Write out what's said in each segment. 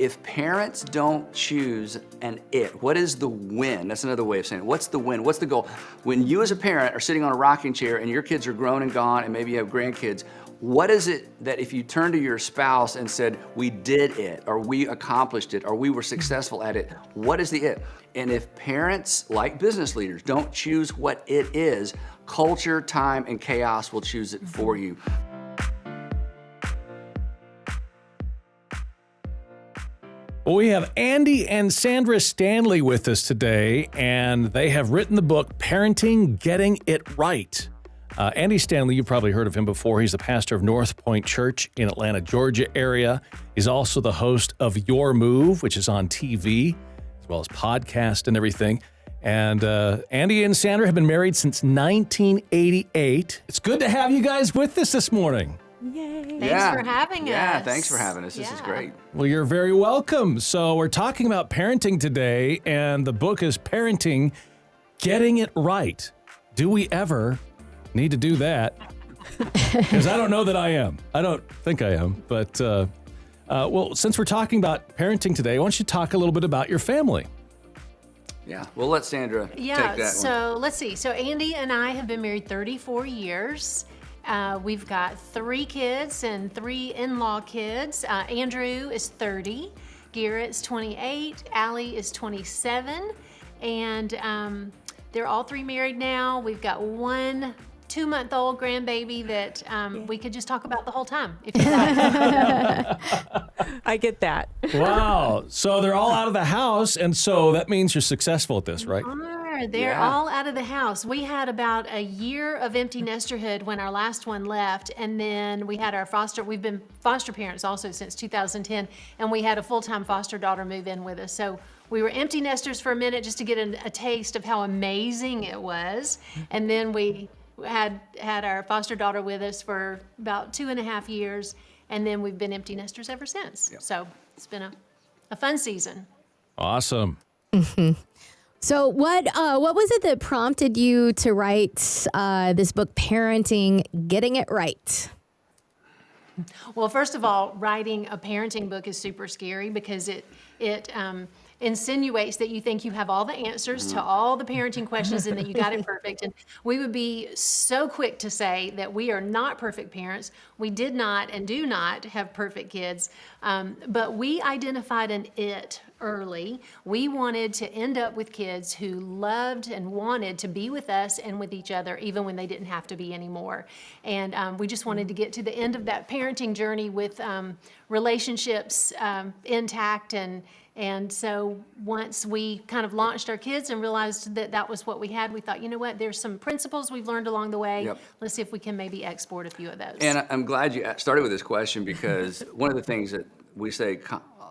if parents don't choose an it, what is the win? That's another way of saying it. What's the win? What's the goal? When you as a parent are sitting on a rocking chair and your kids are grown and gone and maybe you have grandkids, what is it that if you turn to your spouse and said, we did it, or we accomplished it, or we were successful at it, what is the it? And if parents, like business leaders, don't choose what it is, culture, time, and chaos will choose it for you. Well, we have Andy and Sandra Stanley with us today, and they have written the book, Parenting, Getting It Right. Andy Stanley, you've probably heard of him before. He's the pastor of North Point Church in Atlanta, Georgia area. He's also the host of Your Move, which is on TV, as well as podcast and everything. And Andy and Sandra have been married since 1988. It's good to have you guys with us this morning. Yay. Thanks for having us. Yeah, thanks for having us. This is great. Well, you're very welcome. So we're talking about parenting today, and the book is Parenting, Getting It Right. Do we ever need to do that? Because I don't know that I am. I don't think I am. But, well, since we're talking about parenting today, why don't you talk a little bit about your family? Yeah, we'll let Sandra take that one. So let's see. So Andy and I have been married 34 years. We've got 3 kids and 3 in-law kids. Andrew is 30, Garrett's 28, Allie is 27, and they're all 3 married now. We've got 1 2-month-old grandbaby that we could just talk about the whole time if you like. I get that. Wow. So they're all out of the house, and so that means you're successful at this, right? They're all out of the house. We had about a year of empty nesterhood when our last one left, and then we had we've been foster parents also since 2010, and we had a full-time foster daughter move in with us. So we were empty nesters for a minute just to get a taste of how amazing it was, and then we had our foster daughter with us for about 2.5 years, and then we've been empty nesters ever since. Yep. So it's been a fun season. Awesome. Mm-hmm. So what was it that prompted you to write this book, Parenting, Getting It Right? Well, first of all, writing a parenting book is super scary because it insinuates that you think you have all the answers to all the parenting questions and that you got it perfect. And we would be so quick to say that we are not perfect parents. We did not and do not have perfect kids. But we identified an it early. We wanted to end up with kids who loved and wanted to be with us and with each other, even when they didn't have to be anymore. And we just wanted to get to the end of that parenting journey with relationships intact. And so once we kind of launched our kids and realized that that was what we had, we thought, you know what, there's some principles we've learned along the way. Yep. Let's see if we can maybe export a few of those. And I'm glad you started with this question because one of the things that we say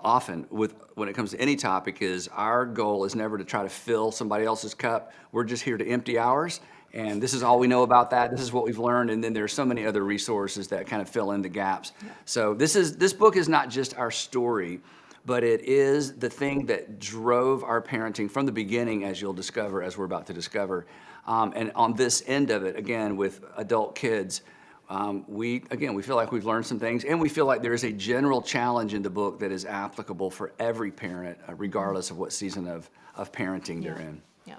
often when it comes to any topic is our goal is never to try to fill somebody else's cup. We're just here to empty ours. And this is all we know about that. This is what we've learned. And then there's so many other resources that kind of fill in the gaps. Yeah. So this book is not just our story, but it is the thing that drove our parenting from the beginning, as you'll discover, as we're about to discover. And on this end of it, again, with adult kids, we feel like we've learned some things, and we feel like there is a general challenge in the book that is applicable for every parent, regardless of what season of parenting they're in. Yeah.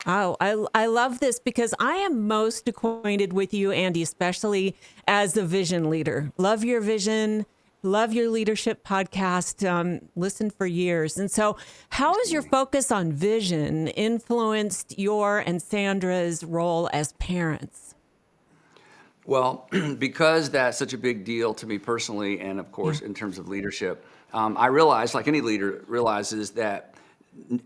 Oh, I love this because I am most acquainted with you, Andy, especially as a vision leader. Love your vision. Love your leadership podcast, listened for years. And so how has your focus on vision influenced your and Sandra's role as parents? Well, because that's such a big deal to me personally, and of course, in terms of leadership, I realized, like any leader realizes, that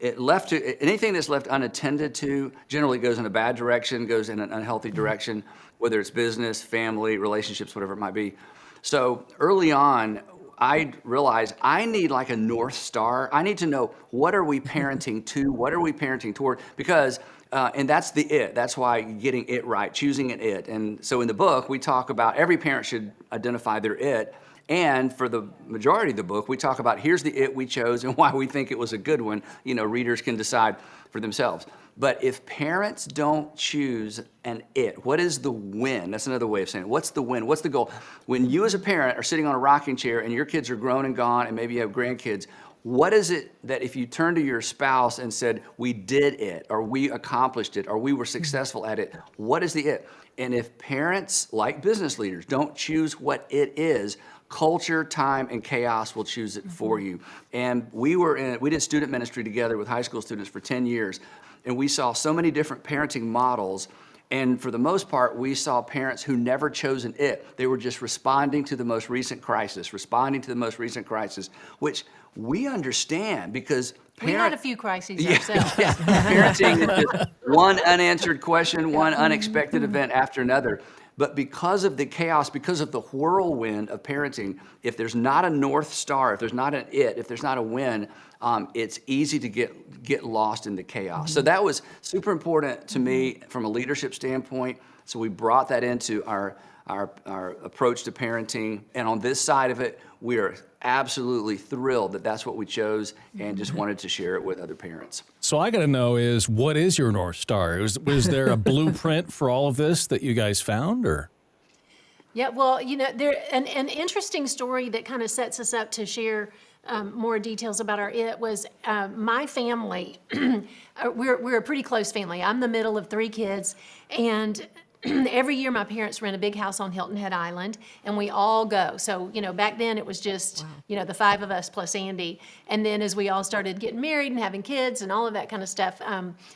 anything that's left unattended to generally goes in a bad direction, goes in an unhealthy direction, whether it's business, family, relationships, whatever it might be. So early on, I realized I need like a North Star. I need to know, what are we parenting to? What are we parenting toward? Because, and that's the it. That's why getting it right, choosing an it. And so in the book, we talk about every parent should identify their it. And for the majority of the book, we talk about here's the it we chose and why we think it was a good one. Readers can decide for themselves. But if parents don't choose an it, what is the win? That's another way of saying it. What's the win? What's the goal? When you as a parent are sitting on a rocking chair and your kids are grown and gone and maybe you have grandkids, what is it that if you turn to your spouse and said, we did it, or we accomplished it, or we were successful at it, what is the it? And if parents, like business leaders, don't choose what it is, culture, time, and chaos will choose it for you. And we did student ministry together with high school students for 10 years, and we saw so many different parenting models. And for the most part, we saw parents who never chose an it. They were just responding to the most recent crisis, which we understand because We had a few crises ourselves. parenting is just one unanswered question, one unexpected event after another. But because of the chaos, because of the whirlwind of parenting, if there's not a North Star, if there's not an it, if there's not a win, it's easy to get lost in the chaos. So that was super important to me from a leadership standpoint. So we brought that into our approach to parenting. And on this side of it, we are absolutely thrilled that that's what we chose and just wanted to share it with other parents. So I got to know what is your North Star? Was there a blueprint for all of this that you guys found, or? Yeah, well, there an interesting story that kind of sets us up to share more details about our it was my family. We're a pretty close family. I'm the middle of 3 kids, and every year my parents rent a big house on Hilton Head Island, and we all go. So, back then it was just, the 5 of us plus Andy. And then as we all started getting married and having kids and all of that kind of stuff,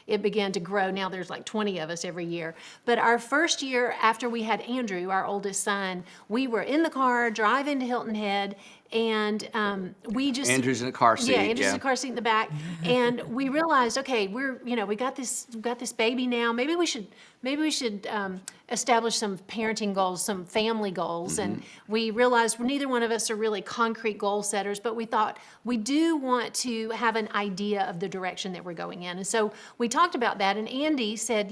it began to grow. Now there's like 20 of us every year. But our first year after we had Andrew, our oldest son, we were in the car driving to Hilton Head, and we just... Andrew's in the car seat. Yeah, Andrew's in the car seat in the back. And we realized, okay, we got this baby now. Maybe we should establish some parenting goals, some family goals. And we realized neither one of us are really concrete goal setters, but we thought we do want to have an idea of the direction that we're going in. And so we talked about that, and Andy said,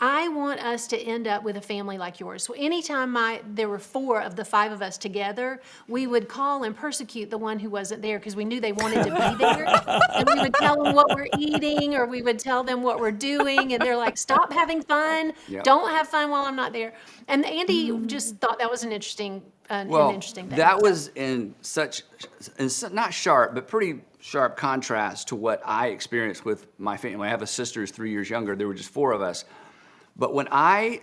I want us to end up with a family like yours. So anytime there were 4 of the 5 of us together, we would call and persecute the one who wasn't there because we knew they wanted to be there. And we would tell them what we're eating, or we would tell them what we're doing. And they're like, stop having fun. Yep. Don't have fun while I'm not there. And Andy just thought that was an interesting thing. That was in not sharp, but pretty sharp contrast to what I experienced with my family. I have a sister who's 3 years younger. There were just 4 of us. But when I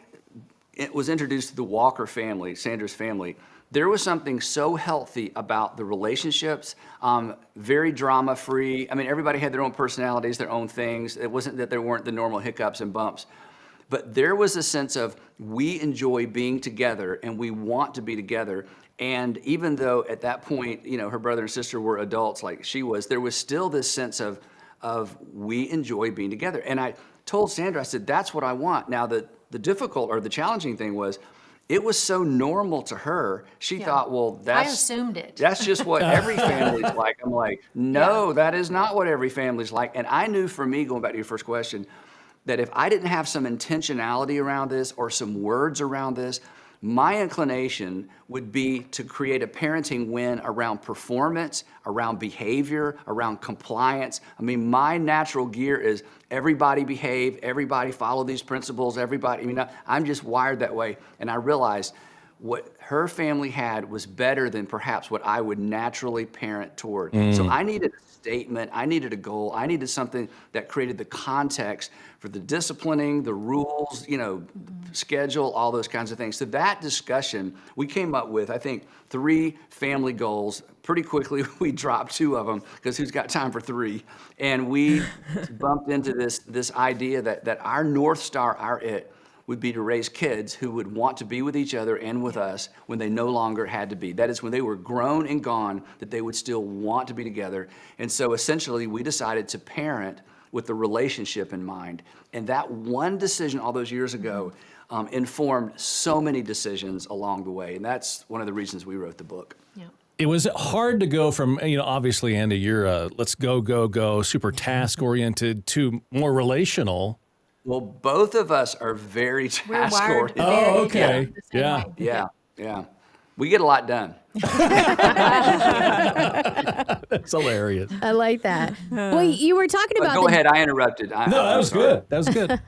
was introduced to the Walker family, Sandra's family, there was something so healthy about the relationships, very drama-free. I mean, everybody had their own personalities, their own things. It wasn't that there weren't the normal hiccups and bumps. But there was a sense of we enjoy being together and we want to be together. And even though at that point, her brother and sister were adults like she was, there was still this sense of we enjoy being together. And I told Sandra, I said, that's what I want. Now, the difficult or the challenging thing was, it was so normal to her. She thought, well, I assumed it. That's just what every family's like. I'm like, no, that is not what every family's like. And I knew for me, going back to your first question, that if I didn't have some intentionality around this or some words around this, my inclination would be to create a parenting win around performance, around behavior, around compliance. I mean, my natural gear is everybody behave, everybody follow these principles, I'm just wired that way. And I realized what her family had was better than perhaps what I would naturally parent toward. So I needed a statement, I needed a goal, I needed something that created the context for the disciplining, the rules, schedule, all those kinds of things. So that discussion, we came up with, I think, 3 family goals. Pretty quickly, we dropped 2 of them because who's got time for 3? And we bumped into this idea that our North Star, our it, would be to raise kids who would want to be with each other and with us when they no longer had to be. That is, when they were grown and gone, that they would still want to be together. And so essentially, we decided to parent with the relationship in mind. And that one decision all those years ago informed so many decisions along the way. And that's one of the reasons we wrote the book. Yeah. It was hard to go from, obviously, Andy, you're let's go, super task-oriented to more relational. Well, both of us are very We're wired task-oriented. very Oh, okay. the same way. Yeah. We get a lot done. That's hilarious. I like that. Well, you were talking But about go ahead, I interrupted. No, that was good. That was good.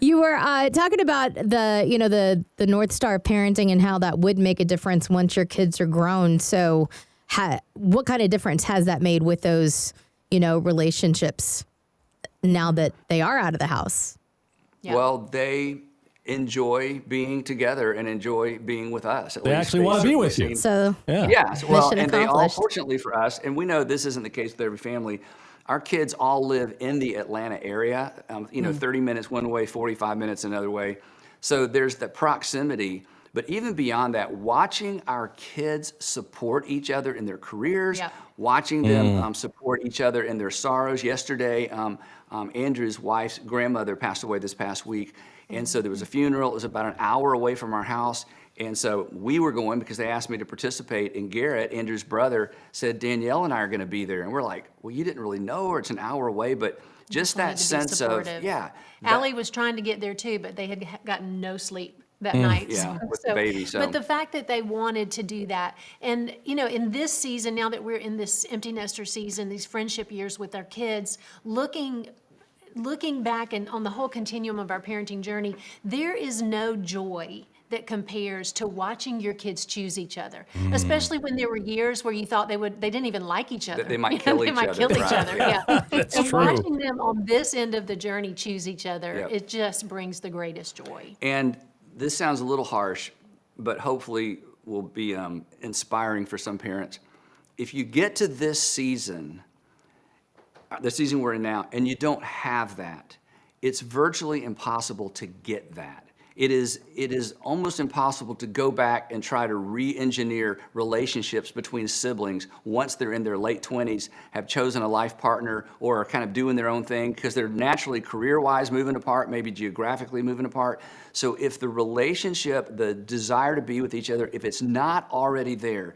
You were talking about the North Star of parenting and how that would make a difference once your kids are grown. So, what kind of difference has that made with those relationships now that they are out of the house? Yeah. Well, they enjoy being together and enjoy being with us. They actually want to be with you. So, Yeah. Yes, well, Mission and they all, accomplished. fortunately for us, and we know this isn't the case with every family, our kids all live in the Atlanta area, 30 minutes one way, 45 minutes another way. So there's the proximity. But even beyond that, watching our kids support each other in their careers, Yep. watching them support each other in their sorrows. Yesterday, Andrew's wife's grandmother passed away this past week. And so there was a funeral. It was about an hour away from our house. And so we were going because they asked me to participate. And Garrett, Andrew's brother, said, Danielle and I are going to be there. And we're like, well, you didn't really know, or it's an hour away. But just Wanted that to be sense of, supportive. Allie was trying to get there too, but they had gotten no sleep that night. Yeah, with the baby, so. But the fact that they wanted to do that, and in this season, now that we're in this empty nester season, these friendship years with our kids, looking back and on the whole continuum of our parenting journey, there is no joy that compares to watching your kids choose each other, especially when there were years where you thought they didn't even like each other. They might kill They each might other, kill each right, other, yeah. yeah. That's And true. watching them on this end of the journey choose each other, Yep. it just brings the greatest joy. And this sounds a little harsh, but hopefully will be inspiring for some parents. If you get to this season, the season we're in now, and you don't have that, it's virtually impossible to get that. It is almost impossible to go back and try to re-engineer relationships between siblings once they're in their late 20s, have chosen a life partner, or are kind of doing their own thing, because they're naturally career-wise moving apart, maybe geographically moving apart. So if the relationship, the desire to be with each other, if it's not already there,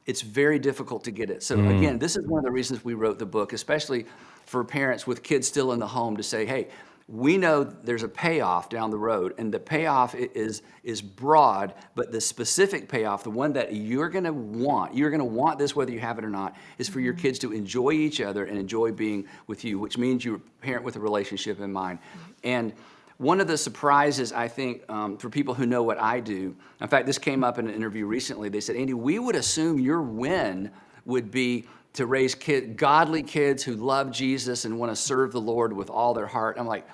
it's very difficult to get it. So again, this is one of the reasons we wrote the book, especially for parents with kids still in the home, to say, hey, we know there's a payoff down the road, and the payoff is broad, but the specific payoff, the one that you're going to want this whether you have it or not, is for your kids to enjoy each other and enjoy being with you, which means you parent with a relationship in mind. And one of the surprises, I think, for people who know what I do, in fact, this came up in an interview recently. They said, Andy, we would assume your win would be to raise godly kids who love Jesus and want to serve the Lord with all their heart. I'm like,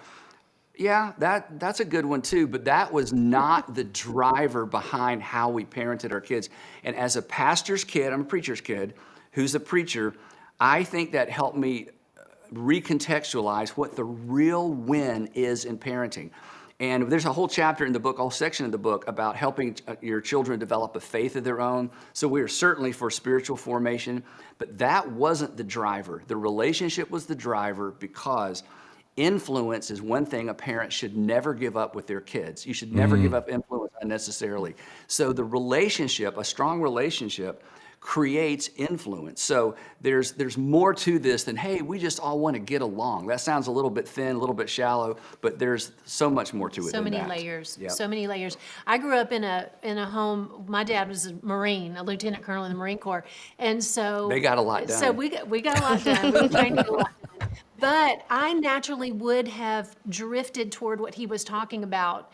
yeah, that's a good one too, but that was not the driver behind how we parented our kids. And as a pastor's kid, I'm a preacher's kid, who's a preacher, I think that helped me recontextualize what the real win is in parenting. And there's a whole chapter in the book, a whole section in the book about helping your children develop a faith of their own. So we are certainly for spiritual formation, but that wasn't the driver. The relationship was the driver, because influence is one thing a parent should never give up with their kids. You should never give up influence unnecessarily. So the relationship, a strong relationship, creates influence. So there's more to this than, hey, we just all want to get along. That sounds a little bit thin, a little bit shallow, but there's so much more to it So than many that. layers. Yep. So many layers. I grew up in a home. My dad was a Marine, a lieutenant colonel in the Marine Corps, and so They got a lot done. So we got a lot done. We trained a lot. But I naturally would have drifted toward what he was talking about,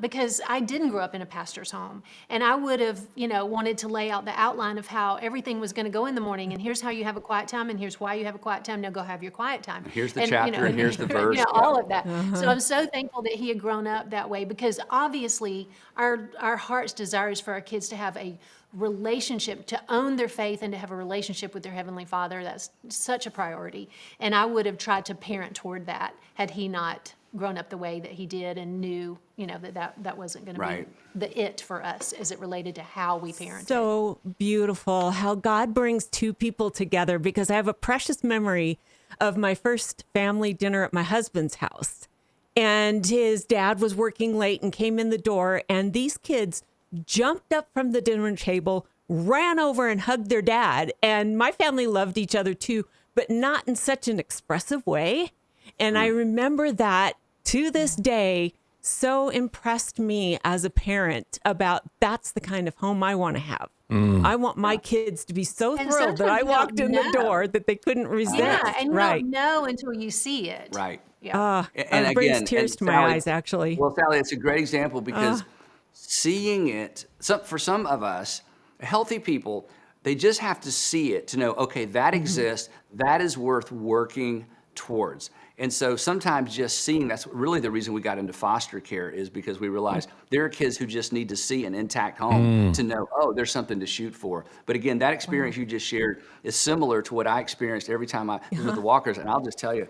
because I didn't grow up in a pastor's home, and I would have, wanted to lay out the outline of how everything was going to go in the morning, and here's how you have a quiet time, and here's why you have a quiet time. Now go have your quiet time. Here's the chapter, and here's the verse. All of that. So I'm so thankful that he had grown up that way, because obviously our heart's desire is for our kids to have a relationship, to own their faith and to have a relationship with their Heavenly Father. That's such a priority. And I would have tried to parent toward that had he not grown up the way that he did and knew, that wasn't going to Right. be the it for us as it related to how we parented. So beautiful how God brings two people together, because I have a precious memory of my first family dinner at my husband's house. And his dad was working late and came in the door, and these kids jumped up from the dinner table, ran over and hugged their dad. And my family loved each other too, but not in such an expressive way. And I remember that to this day, so impressed me as a parent about that's the kind of home I want to have. I want my kids to be so And thrilled that sometimes I you don't walked in the know. door that they couldn't resist. Yeah, and you Right. don't know until you see it. Right. Yeah. And It brings again, tears and to my Sally, eyes, actually. well, Sally, it's a great example because seeing it, for some of us, healthy people, they just have to see it to know, okay, that exists, that is worth working towards. And so sometimes just seeing, that's really the reason we got into foster care, is because we realized there are kids who just need to see an intact home to know, oh, there's something to shoot for. But again, that experience you just shared is similar to what I experienced every time I was with the Walkers. And I'll just tell you,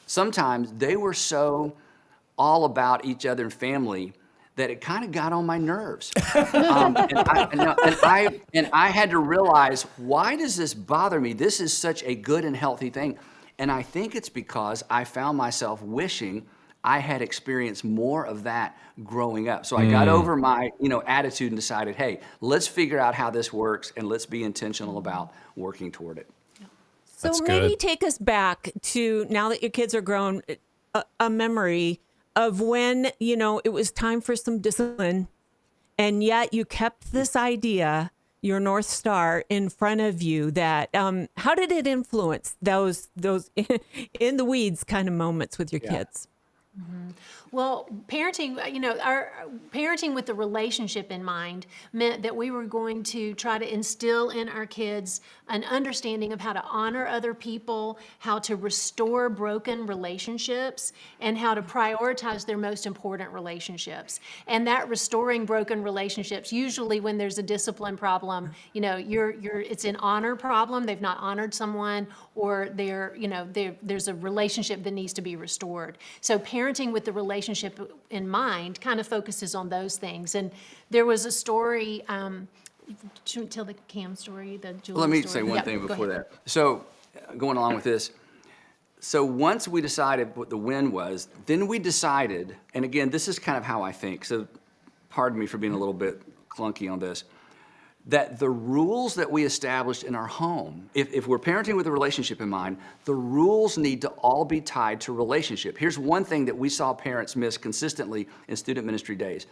sometimes they were so all about each other and family that it kind of got on my nerves. And I had to realize, why does this bother me? This is such a good and healthy thing. And I think it's because I found myself wishing I had experienced more of that growing up. So I got over my, attitude and decided, hey, let's figure out how this works and let's be intentional about working toward it. So That's maybe good. take us back to, now that your kids are grown, a memory of when, it was time for some discipline, and yet you kept this idea, your North Star, in front of you. That how did it influence those in the weeds kind of moments with your kids? Well, parenting, our parenting with the relationship in mind meant that we were going to try to instill in our kids an understanding of how to honor other people, how to restore broken relationships, and how to prioritize their most important relationships. And that restoring broken relationships, usually when there's a discipline problem, it's an honor problem. They've not honored someone, or there's a relationship that needs to be restored. So parenting with the relationship in mind kind of focuses on those things. And there was a story, should we tell the Cam story, the Julie Let me story? say one Yeah, thing go before ahead. that. So going along with this, so once we decided what the win was, then we decided, and again, this is kind of how I think, so pardon me for being a little bit clunky on this, that the rules that we established in our home, if we're parenting with a relationship in mind, the rules need to all be tied to relationship. Here's one thing that we saw parents miss consistently in student ministry days.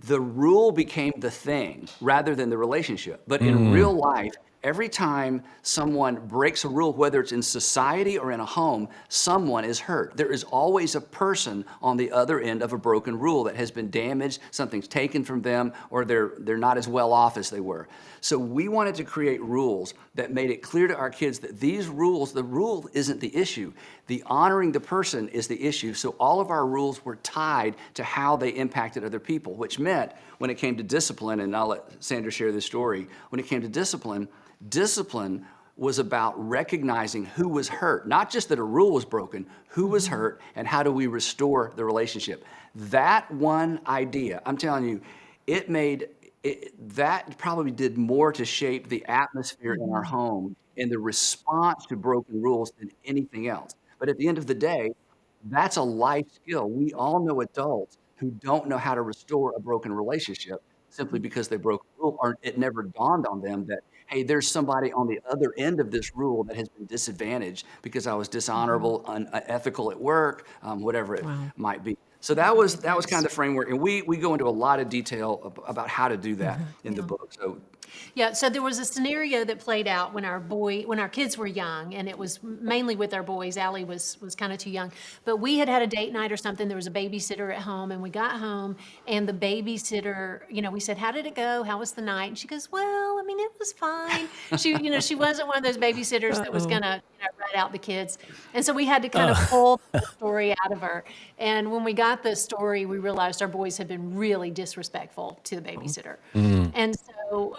The rule became the thing rather than the relationship. But in real life, every time someone breaks a rule, whether it's in society or in a home, someone is hurt. There is always a person on the other end of a broken rule that has been damaged, something's taken from them, or they're not as well off as they were. So we wanted to create rules that made it clear to our kids that these rules, the rule isn't the issue. The honoring the person is the issue. So all of our rules were tied to how they impacted other people, which meant when it came to discipline, and I'll let Sandra share this story, when it came to discipline was about recognizing who was hurt, not just that a rule was broken, who was hurt, and how do we restore the relationship. That one idea, I'm telling you, that probably did more to shape the atmosphere in our home and the response to broken rules than anything else. But at the end of the day, that's a life skill. We all know adults who don't know how to restore a broken relationship simply because they broke a rule, or it never dawned on them that, hey, there's somebody on the other end of this rule that has been disadvantaged because I was dishonorable, unethical at work, whatever it might be. So that was kind of the framework, and we go into a lot of detail about how to do that in the book. So Yeah, so there was a scenario that played out when our kids were young, and it was mainly with our boys. Allie was kind of too young, but we had a date night or something. There was a babysitter at home, and we got home, and the babysitter, we said, "How did it go? How was the night?" And she goes, "Well, I mean, it was fine." She wasn't one of those babysitters that was gonna, rat out the kids, and so we had to kind of pull the story out of her. And when we got the story, we realized our boys had been really disrespectful to the babysitter, and so.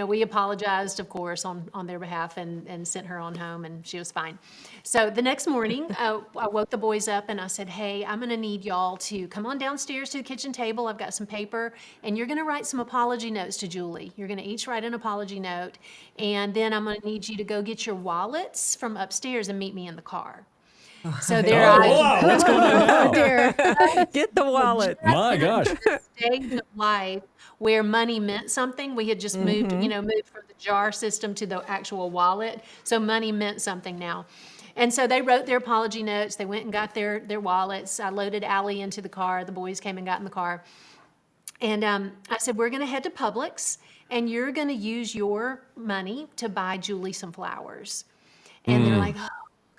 We apologized, of course, on their behalf and sent her on home, and she was fine. So the next morning, I woke the boys up and I said, "Hey, I'm going to need y'all to come on downstairs to the kitchen table. I've got some paper, and you're going to write some apology notes to Julie. You're going to each write an apology note, and then I'm going to need you to go get your wallets from upstairs and meet me in the car." So there Wow, what's going on now? Get the wallet. My gosh. stage of life where money meant something. We had just moved, moved from the jar system to the actual wallet. So money meant something now. And so they wrote their apology notes. They went and got their wallets. I loaded Allie into the car. The boys came and got in the car. And I said, we're going to head to Publix, and you're going to use your money to buy Julie some flowers. And they're like, oh,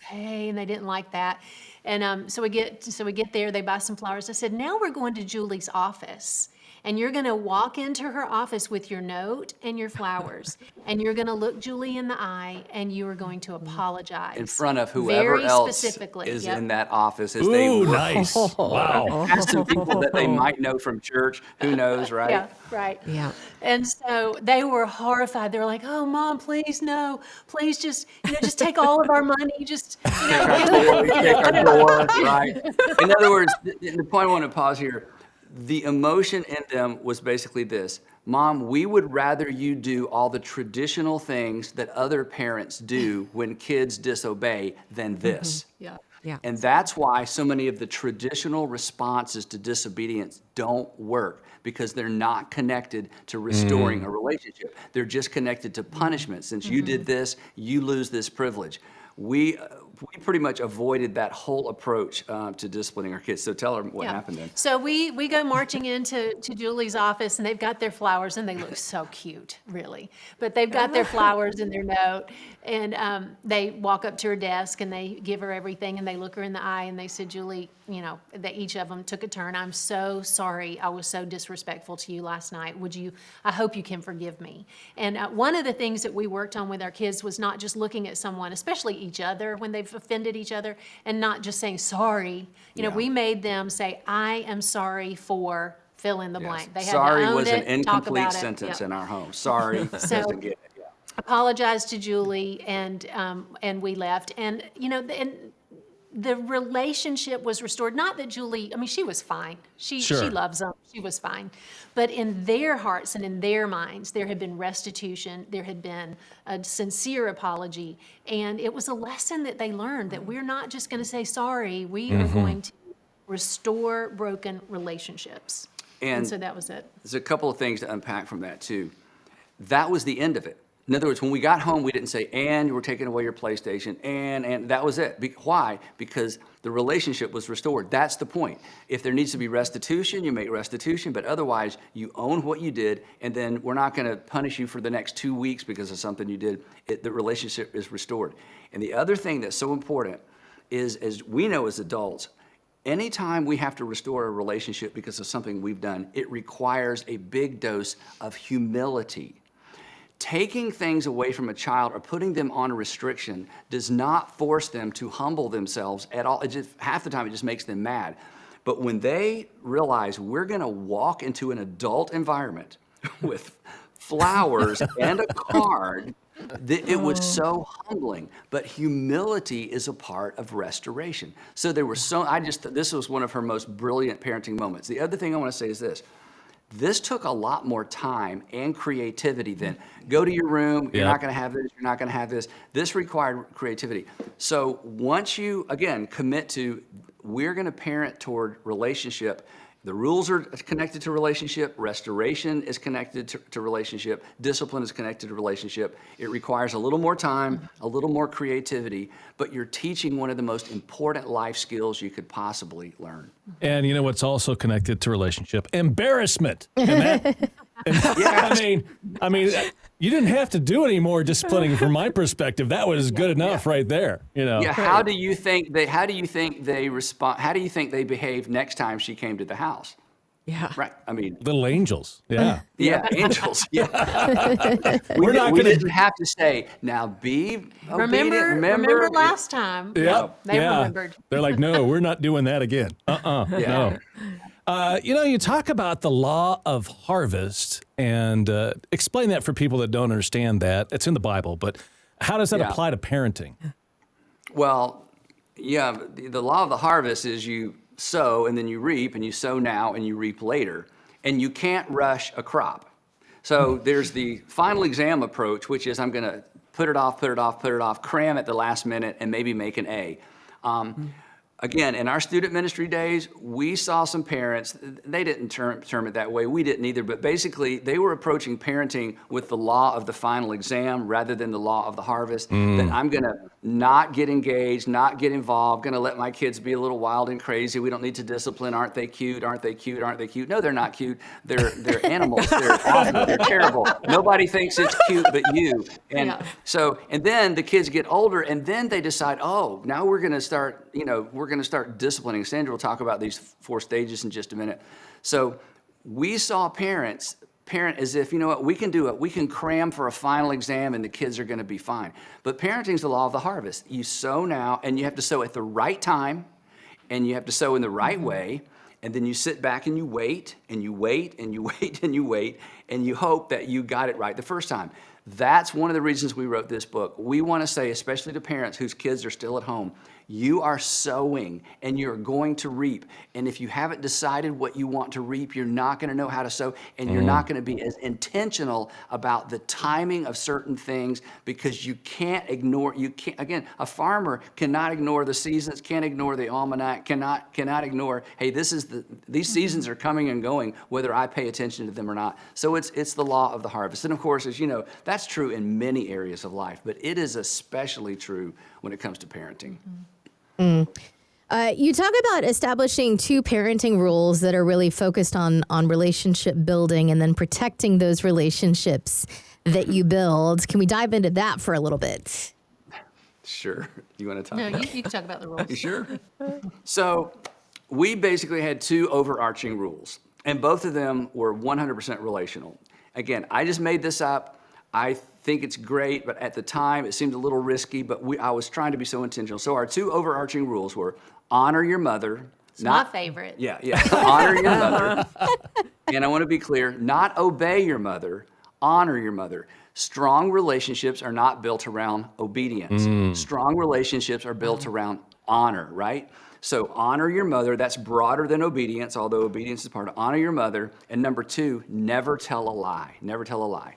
okay. And they didn't like that. And so we get there. They buy some flowers. I said, now we're going to Julie's office. And you're going to walk into her office with your note and your flowers. And you're going to look Julie in the eye, and you are going to apologize. In front of whoever very else specifically. is Yep. in that office as they Ooh, work. nice. Wow. Ask some people that they might know from church. Who knows, right? Yeah, right. Yeah. And so they were horrified. They were like, "Oh, Mom, please no, please just take all of our money, just Take our door, right? In other words, the point I want to pause here, the emotion in them was basically this: Mom, we would rather you do all the traditional things that other parents do when kids disobey than this. yeah." Yeah. And that's why so many of the traditional responses to disobedience don't work, because they're not connected to restoring a relationship. They're just connected to punishment. Since you did this, you lose this privilege. We pretty much avoided that whole approach to disciplining our kids. So tell her what happened then. So we go marching into Julie's office, and they've got their flowers, and they look so cute, really. But they've got their flowers in their note, and they walk up to her desk, and they give her everything, and they look her in the eye, and they said, Julie, that each of them took a turn. I'm so sorry. I was so disrespectful to you last night. I hope you can forgive me. And one of the things that we worked on with our kids was not just looking at someone, especially each other when they've offended each other, and not just saying sorry. We made them say, I am sorry for fill in the blank. They had Sorry to own was an it, talk incomplete about it. sentence Yep. in our home. Sorry doesn't get it. Yeah. Apologized to Julie, and we left. And and the relationship was restored. Not that Julie, she was fine. She loves them. She was fine. But in their hearts and in their minds, there had been restitution. There had been a sincere apology. And it was a lesson that they learned, that we're not just going to say sorry. We are going to restore broken relationships. And so that was it. There's a couple of things to unpack from that too. That was the end of it. In other words, when we got home, we didn't say, and we're taking away your PlayStation, and that was it. Why? Because the relationship was restored. That's the point. If there needs to be restitution, you make restitution, but otherwise, you own what you did, and then we're not going to punish you for the next 2 weeks because of something you did. The relationship is restored. And the other thing that's so important is, as we know as adults, anytime we have to restore a relationship because of something we've done, it requires a big dose of humility. Taking things away from a child or putting them on a restriction does not force them to humble themselves at all. Half the time it just makes them mad. But when they realize we're going to walk into an adult environment with flowers and a card, it was so humbling. But humility is a part of restoration. So there were this was one of her most brilliant parenting moments. The other thing I want to say is this. This took a lot more time and creativity than go to your room, you're not going to have this, you're not going to have this. This required creativity. So once you, again, commit to, we're going to parent toward relationship, the rules are connected to relationship, restoration is connected to relationship, discipline is connected to relationship. It requires a little more time, a little more creativity, but you're teaching one of the most important life skills you could possibly learn. And you know what's also connected to relationship? Embarrassment. I mean, you didn't have to do any more disciplining from my perspective. That was good enough right there. Yeah. How do you think they respond? How do you think they behaved next time she came to the house? Yeah. Right. Little angels. Yeah. Yeah, angels. Yeah. We're not we gonna didn't have to say, now be obedient. Remember last time? Yeah. They remembered. They're like, no, we're not doing that again. No. You talk about the law of harvest and explain that for people that don't understand that. It's in the Bible, but how does that apply to parenting? Well, yeah, the law of the harvest is you sow and then you reap, and you sow now and you reap later, and you can't rush a crop. So there's the final exam approach, which is I'm going to put it off, cram at the last minute, and maybe make an A. Again, in our student ministry days, we saw some parents, they didn't term it that way, we didn't either, but basically they were approaching parenting with the law of the final exam rather than the law of the harvest, that I'm gonna not get engaged, not get involved, gonna let my kids be a little wild and crazy, we don't need to discipline, aren't they cute, aren't they cute, aren't they cute? No, they're not cute, they're animals, they're awful, they're terrible. Nobody thinks it's cute but you. And and then the kids get older and then they decide, oh, now we're gonna start, we're going to start disciplining. Sandra will talk about these 4 stages in just a minute. So we saw parent as if, we can do it. We can cram for a final exam and the kids are going to be fine. But parenting is the law of the harvest. You sow now and you have to sow at the right time and you have to sow in the right way. And then you sit back and you wait and you wait and you wait and you wait and you hope that you got it right the first time. That's one of the reasons we wrote this book. We want to say, especially to parents whose kids are still at home, you are sowing and you're going to reap. And if you haven't decided what you want to reap, you're not going to know how to sow and you're not going to be as intentional about the timing of certain things because you can't ignore, again, a farmer cannot ignore the seasons, can't ignore the almanac, cannot ignore, hey, these seasons are coming and going whether I pay attention to them or not. So it's the law of the harvest. And of course, as you know, that's true in many areas of life, but it is especially true when it comes to parenting. You talk about establishing 2 parenting rules that are really focused on relationship building and then protecting those relationships that you build. Can we dive into that for a little bit? Sure. You want to talk No, about you can talk about the rules. You sure? So we basically had 2 overarching rules, and both of them were 100% relational. Again, I just made this up. I think it's great, but at the time it seemed a little risky, but I was trying to be so intentional. So our 2 overarching rules were honor your mother. It's my favorite. Yeah. Honor your mother. And I want to be clear, not obey your mother, honor your mother. Strong relationships are not built around obedience. Strong relationships are built around honor, right? So honor your mother. That's broader than obedience, although obedience is part of honor your mother. And number 2, never tell a lie. Never tell a lie.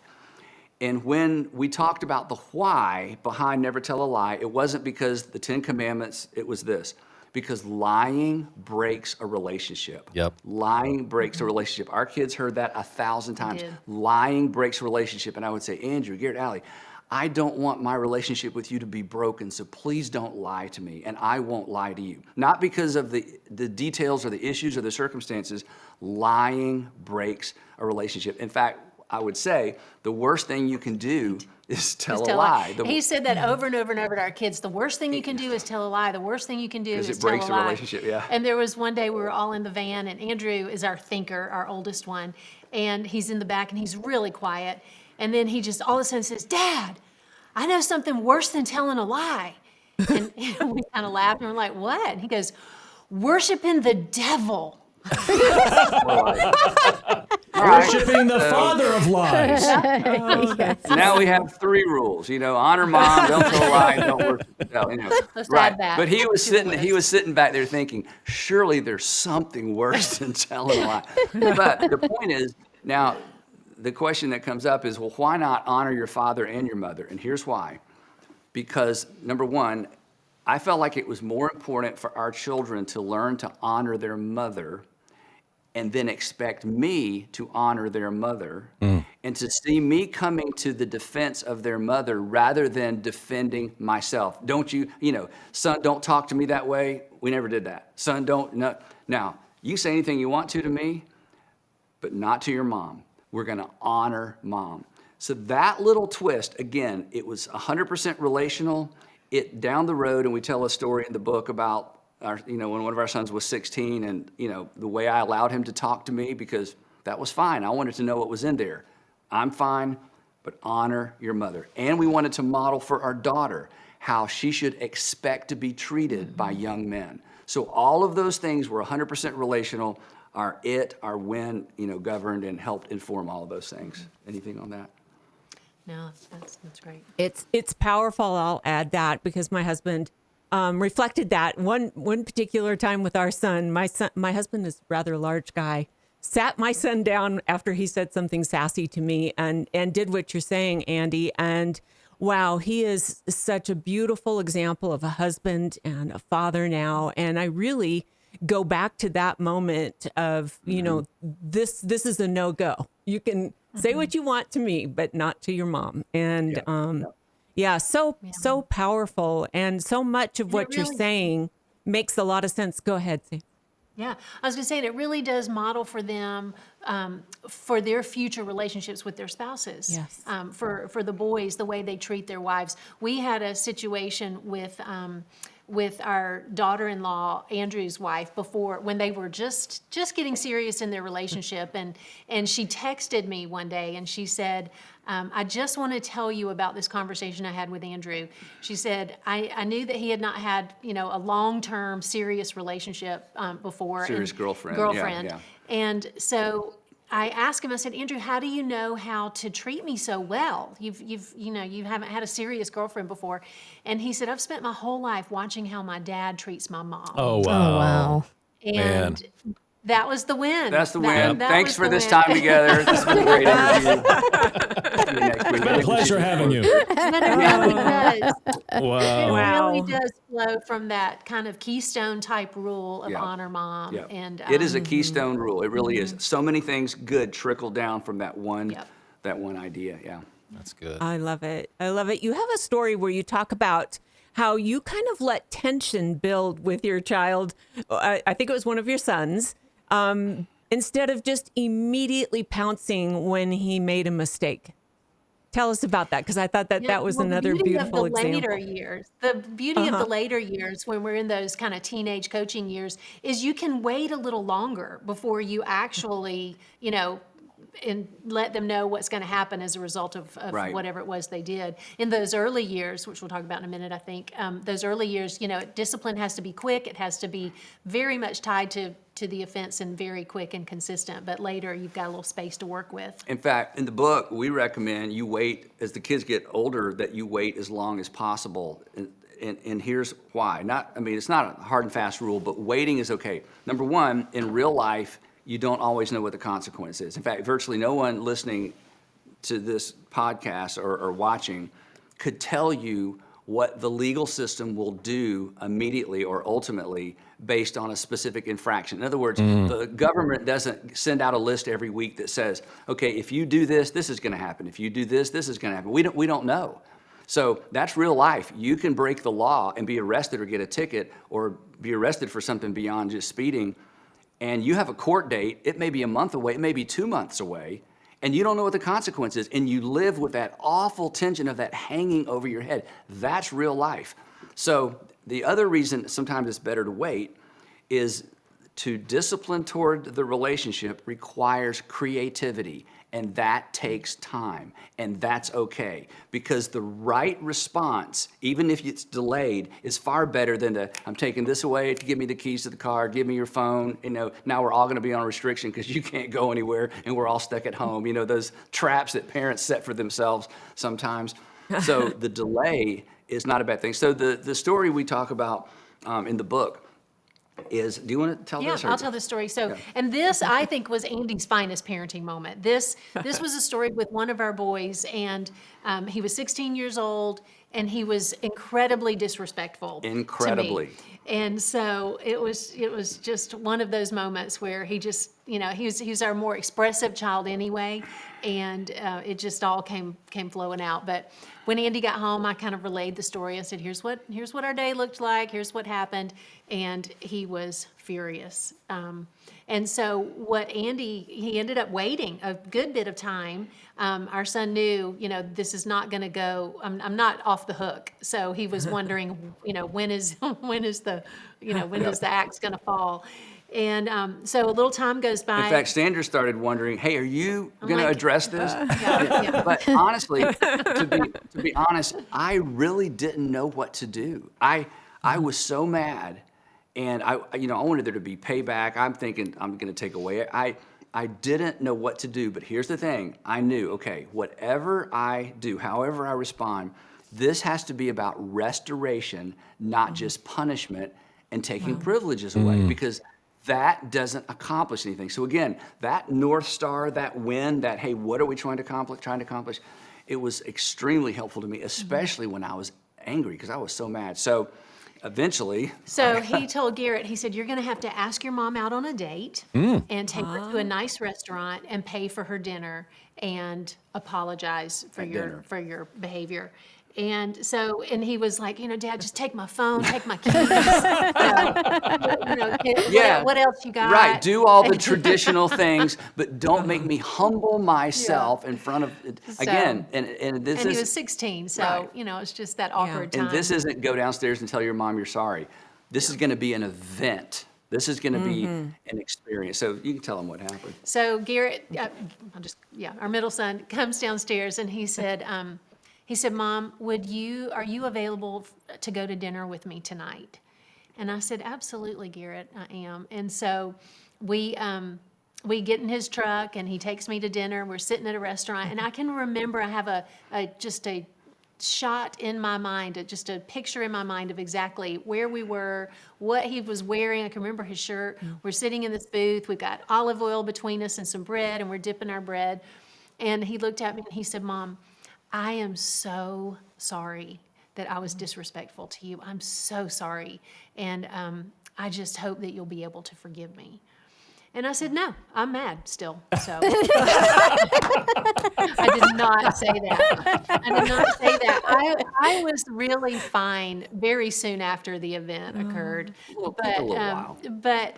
And when we talked about the why behind never tell a lie, it wasn't because the 10 Commandments, it was this. Because lying breaks a relationship. Yep. Lying breaks a relationship. Our kids heard that 1,000 times. Lying breaks a relationship. And I would say, Andrew, Garrett, Allie, I don't want my relationship with you to be broken, so please don't lie to me, and I won't lie to you. Not because of the details or the issues or the circumstances. Lying breaks a relationship. In fact, I would say the worst thing you can do is tell a lie. He said that over and over and over to our kids. The worst thing you can do is tell a lie. The worst thing you can do is tell a lie. Because it breaks a relationship, yeah. And there was one day we were all in the van, and Andrew is our thinker, our oldest one, and he's in the back, and he's really quiet. And then he just all of a sudden says, Dad, I know something worse than telling a lie. And we kind of laughed, and we're like, what? And he goes, worshiping the devil. Worshiping the father of lies. Now we have 3 rules. Honor mom, don't tell a lie, don't worship the devil. Let's Right. add that. But he was sitting back there thinking, surely there's something worse than telling a lie. But the point is, now the question that comes up is, well, why not honor your father and your mother? And here's why. Because number 1, I felt like it was more important for our children to learn to honor their mother and then expect me to honor their mother and to see me coming to the defense of their mother rather than defending myself. Don't son, don't talk to me that way. We never did that. Son, don't. No. Now, you say anything you want to me, but not to your mom. We're going to honor mom. So that little twist, again, it was 100% relational. Down the road, and we tell a story in the book about when one of our sons was 16, and the way I allowed him to talk to me, because that was fine. I wanted to know what was in there. I'm fine, but honor your mother. And we wanted to model for our daughter how she should expect to be treated by young men. So all of those things were 100% relational. Our when, governed and helped inform all of those things. Anything on that? No, that's great. It's powerful. I'll add that because my husband reflected that one particular time with our son. My husband is a rather large guy, sat my son down after he said something sassy to me and did what you're saying, Andy, and wow, he is such a beautiful example of a husband and a father now. And I really go back to that moment of, this is a no-go. You can say what you want to me, but not to your mom. And so powerful. And so much of And what you're saying makes a lot of sense. Go ahead, Sam. Yeah, I was going to say, and it really does model for them for their future relationships with their spouses. Yes. For the boys, the way they treat their wives. We had a situation with our daughter-in-law, Andrew's wife, before when they were just getting serious in their relationship, and she texted me one day and she said, I just want to tell you about this conversation I had with Andrew. She said, I knew that he had not had, a long-term serious relationship before. Serious and- girlfriend. Yeah. And so I asked him, I said, Andrew, how do you know how to treat me so well? You haven't had a serious girlfriend before. And he said, I've spent my whole life watching how my dad treats my mom. Oh, Oh, wow. wow. And that was the win. That's the That- win. that Thanks was for the this win. time together. This was a great interview. See you next week. Been a pleasure having you. But it really does. Wow. It Wow. really does flow from that kind of keystone type rule of Yeah. honor mom. Yeah. And It is a keystone rule. It really is. So many things good trickle down from that one Yep. idea. Yeah. That's good. I love it. I love it. You have a story where you talk about how you kind of let tension build with your child. I think it was one of your sons. Instead of just immediately pouncing when he made a mistake. Tell us about that, because I thought that was well, another the beauty of beautiful the later example. years, the beauty of the later years when we're in those kind of teenage coaching years is you can wait a little longer before you actually, and let them know what's going to happen as a result of Right. whatever it was they did. In those early years, which we'll talk about in a minute, I think, those early years, discipline has to be quick. It has to be very much tied to the offense and very quick and consistent. But later, you've got a little space to work with. In fact, in the book, we recommend you wait as the kids get older, that you wait as long as possible. And here's why. It's not a hard and fast rule, but waiting is okay. Number one, in real life, you don't always know what the consequence is. In fact, virtually no one listening to this podcast or watching could tell you what the legal system will do immediately or ultimately based on a specific infraction. In other words, the government doesn't send out a list every week that says, okay, if you do this, this is going to happen. If you do this, this is going to happen. We don't know. So that's real life. You can break the law and be arrested or get a ticket or be arrested for something beyond just speeding. And you have a court date. It may be a month away. It may be 2 months away. And you don't know what the consequence is. And you live with that awful tension of that hanging over your head. That's real life. So the other reason sometimes it's better to wait is to discipline toward the relationship requires creativity. And that takes time. And that's okay. Because the right response, even if it's delayed, is far better than I'm taking this away to give me the keys to the car, give me your phone. Now we're all going to be on restriction because you can't go anywhere and we're all stuck at home. Those traps that parents set for themselves sometimes. So the delay is not a bad thing. So the story we talk about in the book is, do you want to tell Yeah, this? I'll tell the story. So, and this I think was Andy's finest parenting moment. This was a story with one of our boys, and he was 16 years old, and he was incredibly disrespectful. Incredibly. To me. And so it was just one of those moments where he just, he's our more expressive child anyway, and it just all came flowing out. But when Andy got home, I kind of relayed the story. I said, here's what our day looked like. Here's what happened. And he was furious. And so he ended up waiting a good bit of time. Our son knew, this is not going to go, I'm not off the hook. So he was wondering, when is the axe going to fall? And so a little time goes by. In fact, Sandra started wondering, hey, are you going to like, address this? Yeah. But honestly, to be honest, I really didn't know what to do. I was so mad, and I wanted there to be payback. I'm thinking I'm going to take away. I didn't know what to do, but here's the thing. I knew, okay, whatever I do, however I respond, this has to be about restoration, not just punishment and taking privileges away, because that doesn't accomplish anything. So again, that North Star, that win, that, hey, what are we trying to accomplish? it was extremely helpful to me, especially when I was angry because I was so mad. So eventually, So he told Garrett, he said, you're going to have to ask your mom out on a date and take her to a nice restaurant and pay for her dinner and apologize for dinner. your behavior. And so, and he was like, Dad, just take my phone, take my keys. What else you got? Right, do all the traditional things, but don't make me humble myself in front of, again, and this And is. he was 16, so, Right. It's just that awkward time. And this isn't go downstairs and tell your mom you're sorry. This is going to be an event. This is going to be an experience. So you can tell them what happened. So Garrett, our middle son comes downstairs and he said, Mom, are you available to go to dinner with me tonight? And I said, absolutely, Garrett, I am. And so we get in his truck and he takes me to dinner. We're sitting at a restaurant and I can remember I have just a shot in my mind, just a picture in my mind of exactly where we were, what he was wearing. I can remember his shirt. We're sitting in this booth. We've got olive oil between us and some bread and we're dipping our bread. And he looked at me and he said, Mom, I am so sorry that I was disrespectful to you. I'm so sorry. And I just hope that you'll be able to forgive me. And I said, no, I'm mad still. So I did not say that. I did not say that. I was really fine very soon after the event occurred. But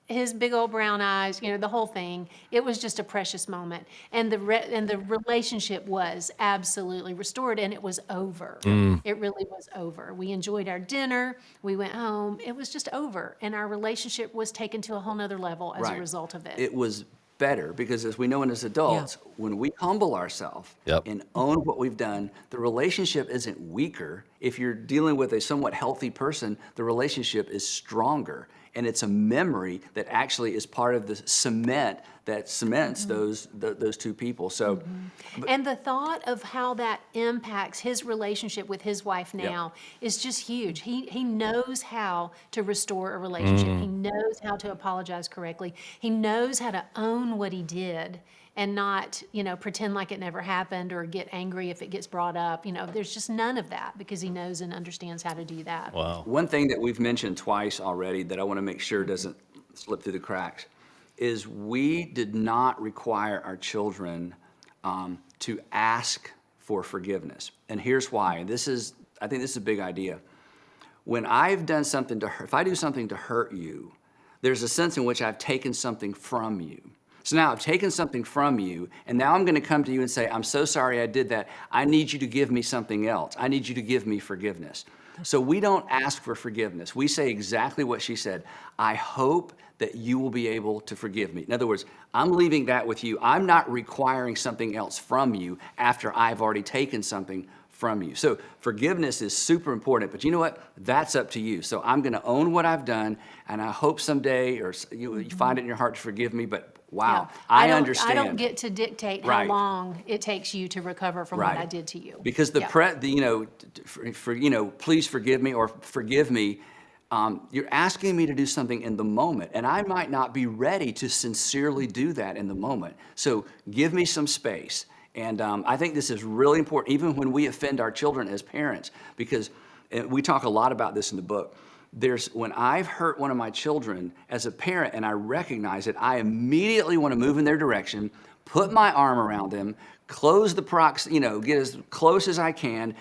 his big old brown eyes, the whole thing, it was just a precious moment. And the relationship was absolutely restored and it was over. It really was over. We enjoyed our dinner. We went home. It was just over. And our relationship was taken to a whole nother level as a result of it. It was better because as we know as adults, when we humble ourselves and own what we've done, the relationship isn't weaker. If you're dealing with a somewhat healthy person, the relationship is stronger. And it's a memory that actually is part of the cement that cements those two people. So, and the thought of how that impacts his relationship with his wife now is just huge. He knows how to restore a relationship. He knows how to apologize correctly. He knows how to own what he did and not, pretend like it never happened or get angry if it gets brought up. There's just none of that because he knows and understands how to do that. Wow. One thing that we've mentioned twice already that I want to make sure doesn't slip through the cracks is we did not require our children to ask for forgiveness. And here's why. And I think this is a big idea. When I've done something if I do something to hurt you, there's a sense in which I've taken something from you. So now I've taken something from you, and now I'm going to come to you and say, I'm so sorry I did that. I need you to give me something else. I need you to give me forgiveness. So we don't ask for forgiveness. We say exactly what she said. I hope that you will be able to forgive me. In other words, I'm leaving that with you. I'm not requiring something else from you after I've already taken something from you. So forgiveness is super important, but you know what? That's up to you. So I'm going to own what I've done, and I hope someday or you find it in your heart to forgive me, but wow, I understand. I don't get to dictate how long it takes you to recover from what I did to you. Because please forgive me or forgive me, you're asking me to do something in the moment, and I might not be ready to sincerely do that in the moment. So give me some space. And I think this is really important, even when we offend our children as parents, because we talk a lot about this in the book. When I've hurt one of my children as a parent and I recognize it, I immediately want to move in their direction, put my arm around them, close the get as close as I can,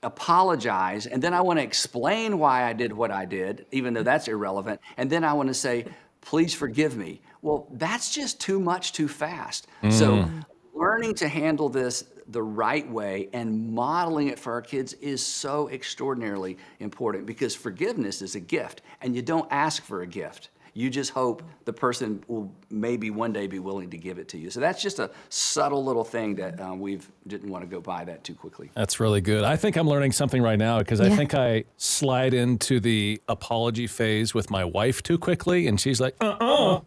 apologize, and then I want to explain why I did what I did, even though that's irrelevant, and then I want to say, please forgive me. Well, that's just too much too fast. So learning to handle this the right way and modeling it for our kids is so extraordinarily important because forgiveness is a gift and you don't ask for a gift. You just hope the person will maybe one day be willing to give it to you. So that's just a subtle little thing that we didn't want to go by that too quickly. That's really good. I think I'm learning something right now because I think I slide into the apology phase with my wife too quickly and she's like, I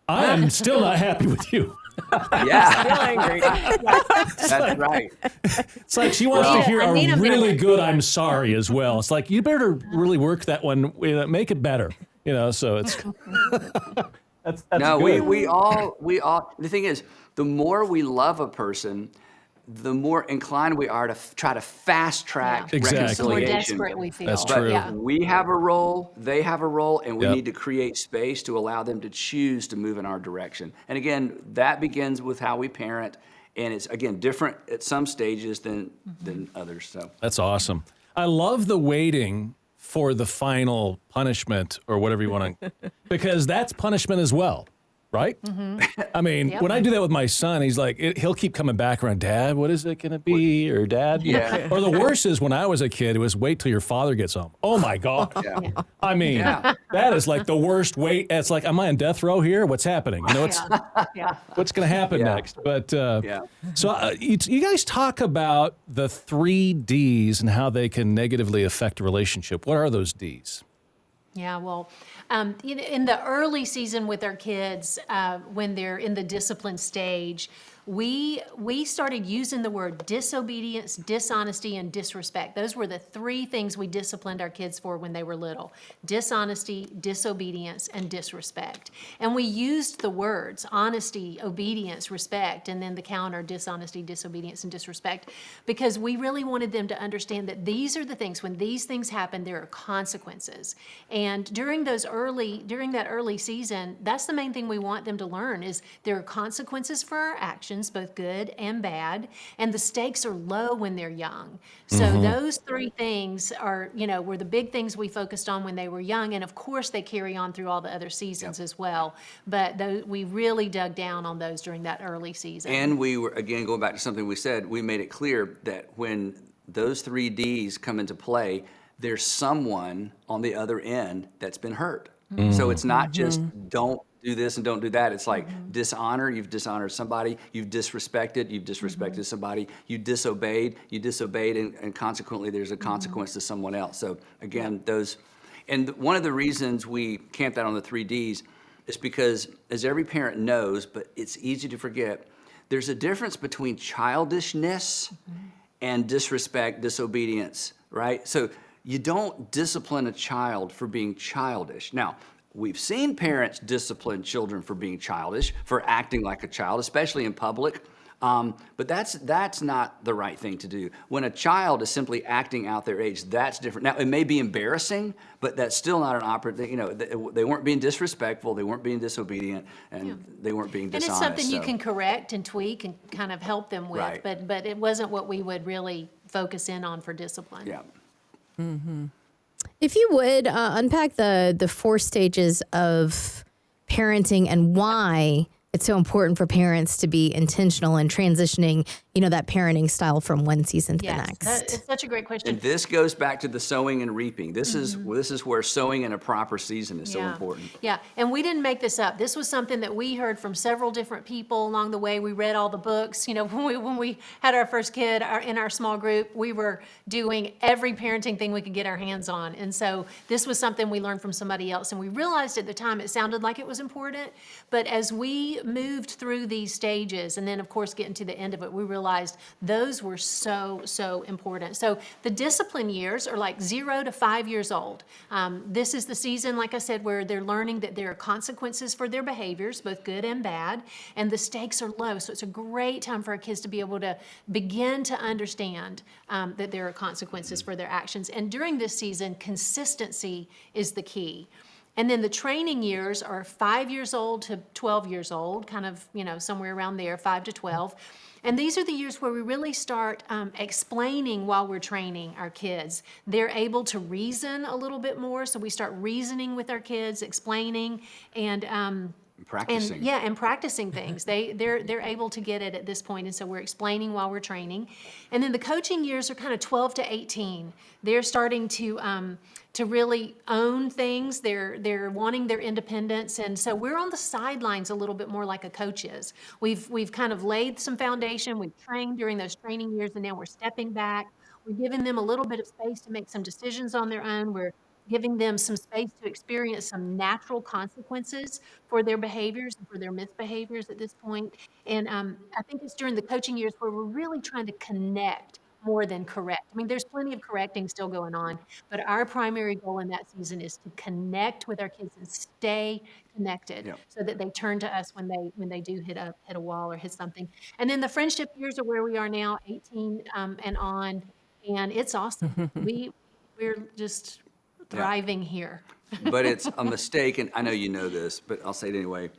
am still not happy with you. Yeah. Still angry. That's right. It's like she wants to hear a really good I'm sorry as well. It's like, you better really work that one, make it better. So it's... That's No, good. we all, the thing is, the more we love a person, the more inclined we are to try to fast track Yeah. Exactly. The more reconciliation. desperate we feel. That's But true. Yeah. we have a role, they have a role, and we Yep. need to create space to allow them to choose to move in our direction. And again, that begins with how we parent, and it's again different at some stages than others. So That's awesome. I love the waiting for the final punishment or whatever you want to, because that's punishment as well, right? I mean, Yep. when I do that with my son, he's like, he'll keep coming back around, Dad, what is it going to be? Or Dad, Yeah. Or the worst is when I was a kid, it was wait till your father gets home. Oh my God. yeah, I mean, Yeah. that is like the worst wait. It's like, am I on death row here? What's happening? You know, it's Yeah. what's going to happen Yeah. next. But yeah. so you guys talk about the 3 Ds and how they can negatively affect a relationship. What are those Ds? Yeah, well, in the early season with our kids, when they're in the discipline stage, we started using the word disobedience, dishonesty, and disrespect. Those were the 3 things we disciplined our kids for when they were little: dishonesty, disobedience, and disrespect. And we used the words honesty, obedience, respect, and then the counter: dishonesty, disobedience, and disrespect, because we really wanted them to understand that these are the things, when these things happen, there are consequences. And during that early season, that's the main thing we want them to learn, is there are consequences for our actions, both good and bad, and the stakes are low when they're young. So those 3 things were the big things we focused on when they were young, and of course they carry on through all the other seasons as well. But we really dug down on those during that early season. And we were, again, going back to something we said, we made it clear that when those 3 Ds come into play, there's someone on the other end that's been hurt. So it's not just don't do this and don't do that. It's like dishonor, you've dishonored somebody, you've disrespected somebody, you disobeyed, and consequently there's a consequence to someone else. So again, and one of the reasons we camped out on the 3 Ds is because, as every parent knows, but it's easy to forget, there's a difference between childishness and disrespect, disobedience, right? So you don't discipline a child for being childish. Now, we've seen parents discipline children for being childish, for acting like a child, especially in public. But that's not the right thing to do. When a child is simply acting out their age, that's different. Now, it may be embarrassing, but that's still not an they weren't being disrespectful, they weren't being disobedient, and they weren't being And dishonest. it's something you so- can correct and tweak and kind of help them with, Right. but it wasn't what we would really focus in on for discipline. Yeah. If you would unpack the 4 stages of parenting and why it's so important for parents to be intentional in transitioning, that parenting style from one season to the Yes, next. it's such a great question. And this goes back to the sowing and reaping. This is where sowing in a proper season is so important. Yeah, and we didn't make this up. This was something that we heard from several different people along the way. We read all the books. When we had our first kid in our small group, we were doing every parenting thing we could get our hands on. And so this was something we learned from somebody else. And we realized at the time it sounded like it was important. But as we moved through these stages, and then, of course, getting to the end of it, we realized those were so important. So the discipline years are like 0 to 5 years old. This is the season, like I said, where they're learning that there are consequences for their behaviors, both good and bad, and the stakes are low. So it's a great time for our kids to be able to begin to understand that there are consequences for their actions. And during this season, consistency is the key. And then the training years are 5 years old to 12 years old, kind of, somewhere around there, 5 to 12. And these are the years where we really start explaining while we're training our kids. They're able to reason a little bit more, so we start reasoning with our kids, explaining, and Practicing. and practicing things. They're able to get it at this point, and so we're explaining while we're training. And then the coaching years are kind of 12 to 18. They're starting to really own things. They're wanting their independence, and so we're on the sidelines a little bit more like a coach is. We've kind of laid some foundation. We've trained during those training years, and now we're stepping back. We're giving them a little bit of space to make some decisions on their own. We're giving them some space to experience some natural consequences for their behaviors and for their misbehaviors at this point. And I think it's during the coaching years where we're really trying to connect more than correct. I mean, there's plenty of correcting still going on, but our primary goal in that season is to connect with our kids and stay connected Yeah. so that they turn to us when they do hit a wall or hit something. And then the friendship years are where we are now, 18 and on, and it's awesome. We're just thriving here. But it's a mistake, and I know you know this, but I'll say it anyway.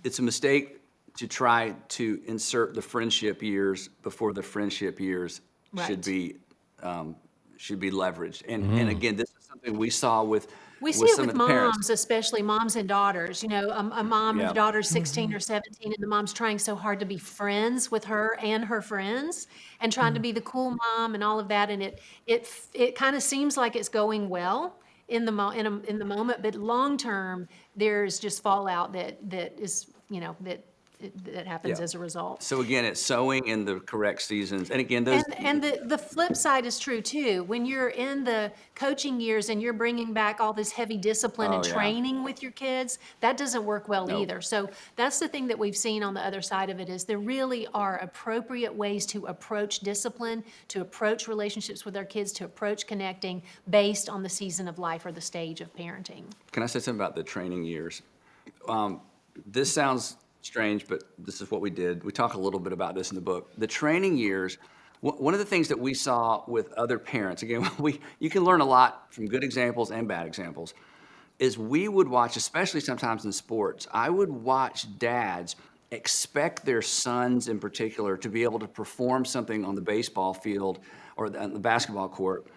It's a mistake to try to insert the friendship years before the friendship years should Right. be leveraged. And again, this is something we saw with We see it some with of the parents. moms, especially moms and daughters. You know, a mom Yeah. whose daughter's 16 or 17, and the mom's trying so hard to be friends with her and her friends, and trying to be the cool mom and all of that. And it kind of seems like it's going well in the moment, but long term, there's just fallout that is, you know, that happens Yeah. as a result. So again, it's sowing in the correct seasons. And again, those And the flip side is true too. When you're in the coaching years and you're bringing back all this heavy discipline and Oh, yeah. training with your kids, that doesn't work well Nope. either. So that's the thing that we've seen on the other side of it is there really are appropriate ways to approach discipline, to approach relationships with our kids, to approach connecting based on the season of life or the stage of parenting. Can I say something about the training years? This sounds strange, but this is what we did. We talk a little bit about this in the book. The training years, one of the things that we saw with other parents, again, you can learn a lot from good examples and bad examples, is we would watch, especially sometimes in sports, I would watch dads expect their sons in particular to be able to perform something on the baseball field or on the basketball court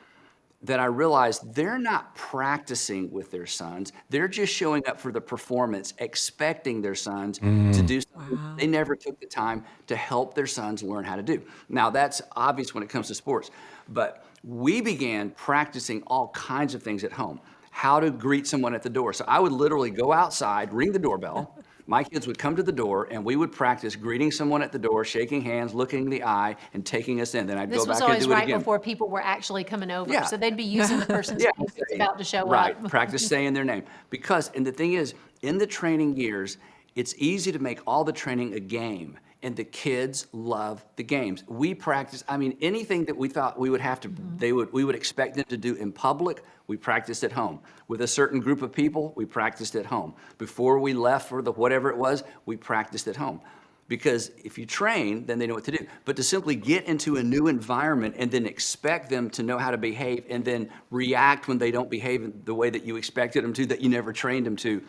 that I realized they're not practicing with their sons. They're just showing up for the performance, expecting their sons to do something they never took the time to help their sons learn how to do. Now, that's obvious when it comes to sports, but we began practicing all kinds of things at home. How to greet someone at the door. So I would literally go outside, ring the doorbell. My kids would come to the door, and we would practice greeting someone at the door, shaking hands, looking in the eye, and taking us in. Then I'd This go was back and always do it right again. before people were actually coming over. Yeah. So they'd be using the person's name that's about to show Right. up. Practice saying their name. Because, and the thing is, in the training years, it's easy to make all the training a game. And the kids love the games. We practice, I mean, anything that we thought we would have to, we would expect them to do in public, we practiced at home. With a certain group of people, we practiced at home. Before we left for the whatever it was, we practiced at home. Because if you train, then they know what to do. But to simply get into a new environment and then expect them to know how to behave and then react when they don't behave the way that you expected them to, that you never trained them to,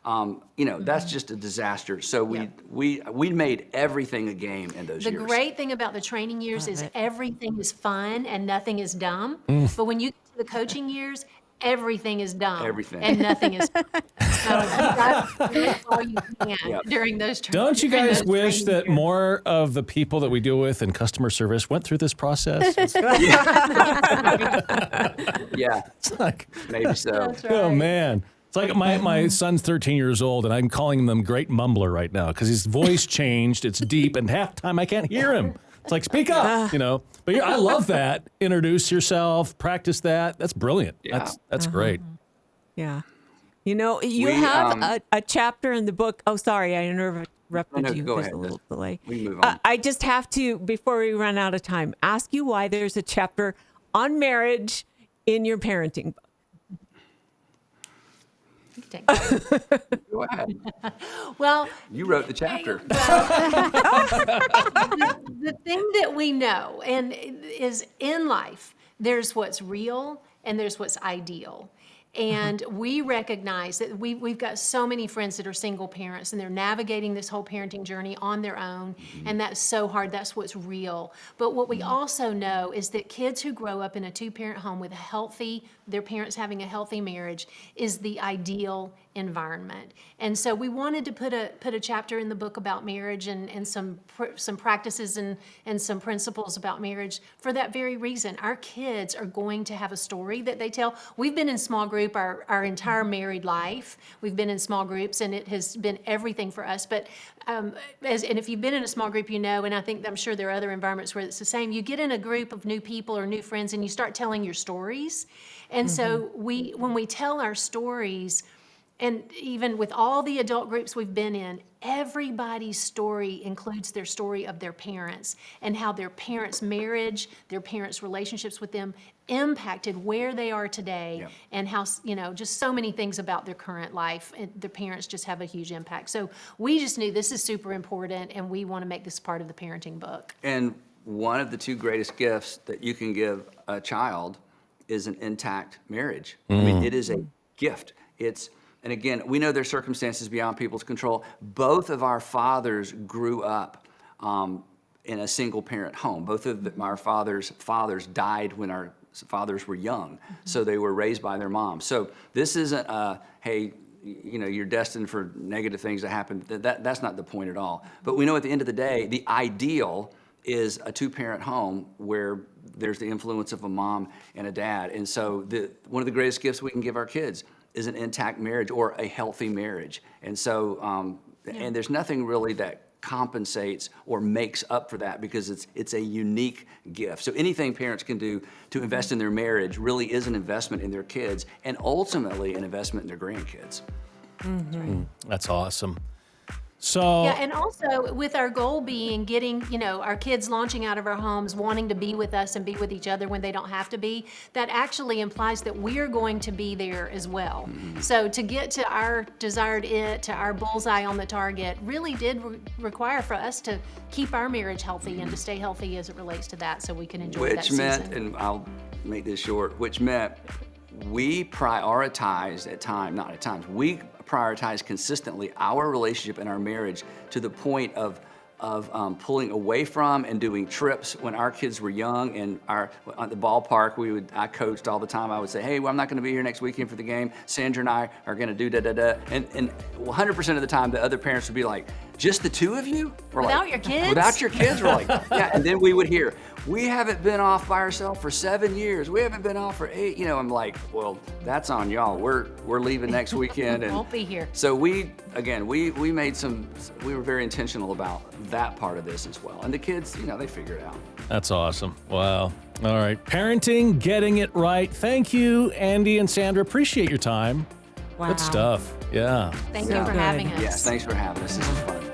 that's just a disaster. So we made everything a game in those The years. great thing about the training years is everything is fun and nothing is dumb. But when you get to the coaching years, everything is dumb. Everything. And nothing is fun. So you got to do all you can during those Don't you during guys those wish training that years. more of the people that we deal with in customer service went through this process? It's Yeah, like, maybe so. That's oh right. man. It's like my son's 13 years old, and I'm calling him Great Mumbler right now because his voice changed. It's deep, and half the time I can't hear him. It's like, speak up, But yeah, I love that. Introduce yourself, practice that. That's brilliant. Yeah. That's great. Yeah. You know, you We, have a chapter in the book. Oh, sorry, I interrupted No, you. go There's ahead. a little delay. We can move on. I just have to, before we run out of time, ask you why there's a chapter on marriage in your parenting book. Go ahead. Well, You wrote the chapter. the thing that we know and is in life, there's what's real and there's what's ideal. And we recognize that we've got so many friends that are single parents and they're navigating this whole parenting journey on their own. And that's so hard. That's what's real. But what we also know is that kids who grow up in a two-parent home with their parents having a healthy marriage is the ideal environment. And so we wanted to put a chapter in the book about marriage and some practices and some principles about marriage for that very reason. Our kids are going to have a story that they tell. We've been in small group our entire married life. We've been in small groups and it has been everything for us. But and if you've been in a small group, and I'm sure there are other environments where it's the same, you get in a group of new people or new friends and you start telling your stories. And so when we tell our stories, And even with all the adult groups we've been in, everybody's story includes their story of their parents and how their parents' marriage, their parents' relationships with them impacted where they are today, Yep. and how, just so many things about their current life. And their parents just have a huge impact. So we just knew this is super important, and we want to make this part of the parenting book. And one of the two greatest gifts that you can give a child is an intact marriage. I mean, it is a gift. And again, we know there's circumstances beyond people's control. Both of our fathers grew up in a single parent home. Both of our fathers' died when our fathers were young, so they were raised by their moms. So this isn't hey, you're destined for negative things to happen. That's not the point at all. But we know at the end of the day, the ideal is a two-parent home where there's the influence of a mom and a dad. And so one of the greatest gifts we can give our kids is an intact marriage or a healthy marriage. And so, and there's nothing really that compensates or makes up for that, because it's a unique gift. So anything parents can do to invest in their marriage really is an investment in their kids, and ultimately an investment in their grandkids. That's awesome. So Yeah, and also with our goal being getting, our kids launching out of our homes, wanting to be with us and be with each other when they don't have to be, that actually implies that we're going to be there as well. So to get to our desired to our bullseye on the target, really did require for us to keep our marriage healthy and to stay healthy as it relates to that, so we can enjoy that Which season. meant, and I'll make this short, which meant we prioritized we prioritize consistently our relationship and our marriage to the point of pulling away from and doing trips when our kids were young. And at the ballpark, I coached all the time. I would say, hey, well, I'm not going to be here next weekend for the game. Sandra and I are going to do da-da-da. And 100% of the time, the other parents would be like, just the two of you? We're Without like, your kids? Without your kids? We're like, yeah. And then we would hear, we haven't been off by ourselves for 7 years. We haven't been off for 8. I'm like, well, that's on y'all. We're leaving next weekend. And Won't be here. so we were very intentional about that part of this as well. And the kids, they figure it out. that's awesome. Wow. All right. Parenting, getting it right. Thank you, Andy and Sandra. Appreciate your time. Wow. Good stuff. Yeah. Thank So you for good. having us. Yes, thanks for having us. This is fun.